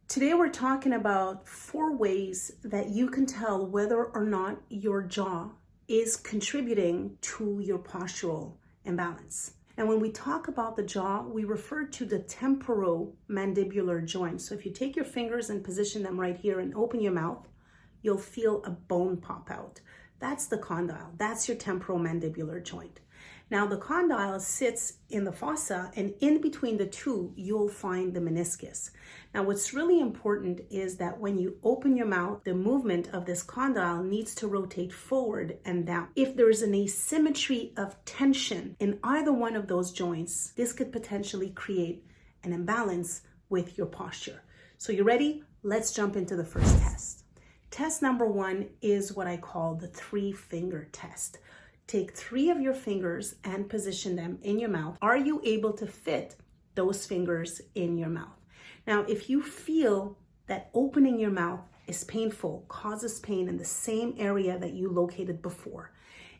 Today we're talking about 4 ways that you can tell whether or not your jaw is contributing to your postural imbalance. And when we talk about the jaw, we refer to the temporomandibular joint. So if you take your fingers and position them right here and open your mouth, you'll feel a bone pop out. That's the condyle. That's your temporomandibular joint. Now the condyle sits in the fossa, and in between the two, you'll find the meniscus. Now what's really important is that when you open your mouth, the movement of this condyle needs to rotate forward and down. If there's an asymmetry of tension in either one of those joints, this could potentially create an imbalance with your posture. So you ready? Let's jump into the first test. Test number 1 is what I call the 3-finger test. Take 3 of your fingers and position them in your mouth. Are you able to fit those fingers in your mouth? Now, if you feel that opening your mouth is painful, causes pain in the same area that you located before,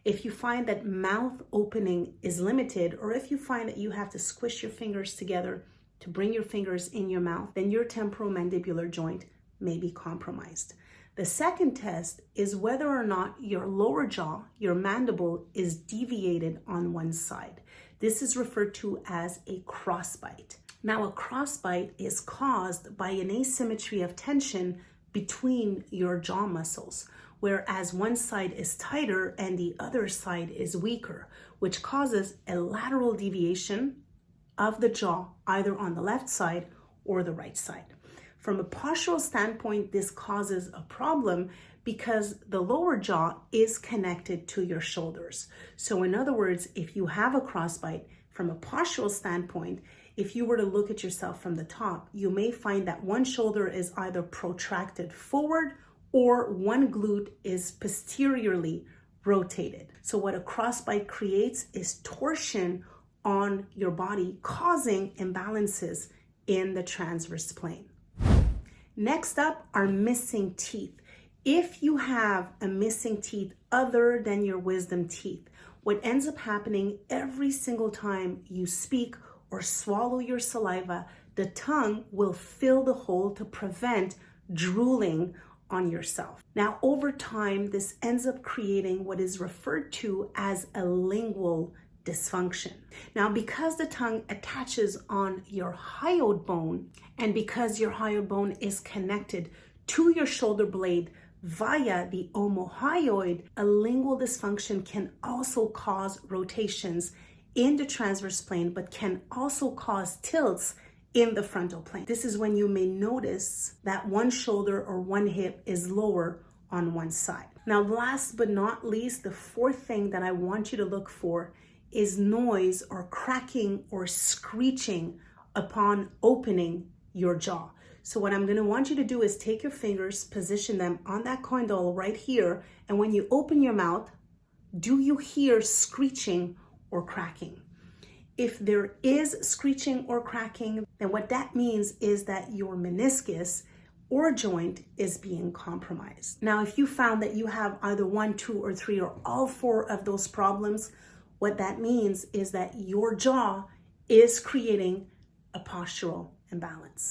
if you find that mouth opening is limited, or if you find that you have to squish your fingers together to bring your fingers in your mouth, then your temporomandibular joint may be compromised. The second test is whether or not your lower jaw, your mandible, is deviated on one side. This is referred to as a crossbite. Now, a crossbite is caused by an asymmetry of tension between your jaw muscles, whereas one side is tighter and the other side is weaker, which causes a lateral deviation of the jaw, either on the left side or the right side. From a postural standpoint, this causes a problem because the lower jaw is connected to your shoulders. So in other words, if you have a crossbite, from a postural standpoint, if you were to look at yourself from the top, you may find that one shoulder is either protracted forward or one glute is posteriorly rotated. So what a crossbite creates is torsion on your body, causing imbalances in the transverse plane. Next up are missing teeth. If you have a missing teeth other than your wisdom teeth, what ends up happening every single time you speak or swallow your saliva, the tongue will fill the hole to prevent drooling on yourself. Now, over time, this ends up creating what is referred to as a lingual dysfunction. Now, because the tongue attaches on your hyoid bone, and because your hyoid bone is connected to your shoulder blade via the omohyoid, a lingual dysfunction can also cause rotations in the transverse plane, but can also cause tilts in the frontal plane. This is when you may notice that one shoulder or one hip is lower on one side. Now, last but not least, the 4th thing that I want you to look for is noise or cracking or screeching upon opening your jaw. So what I'm going to want you to do is take your fingers, position them on that condyle right here, and when you open your mouth, do you hear screeching or cracking? If there is screeching or cracking, then what that means is that your meniscus or joint is being compromised. Now, if you found that you have either 1, 2, or 3, or all 4 of those problems, what that means is that your jaw is creating a postural imbalance.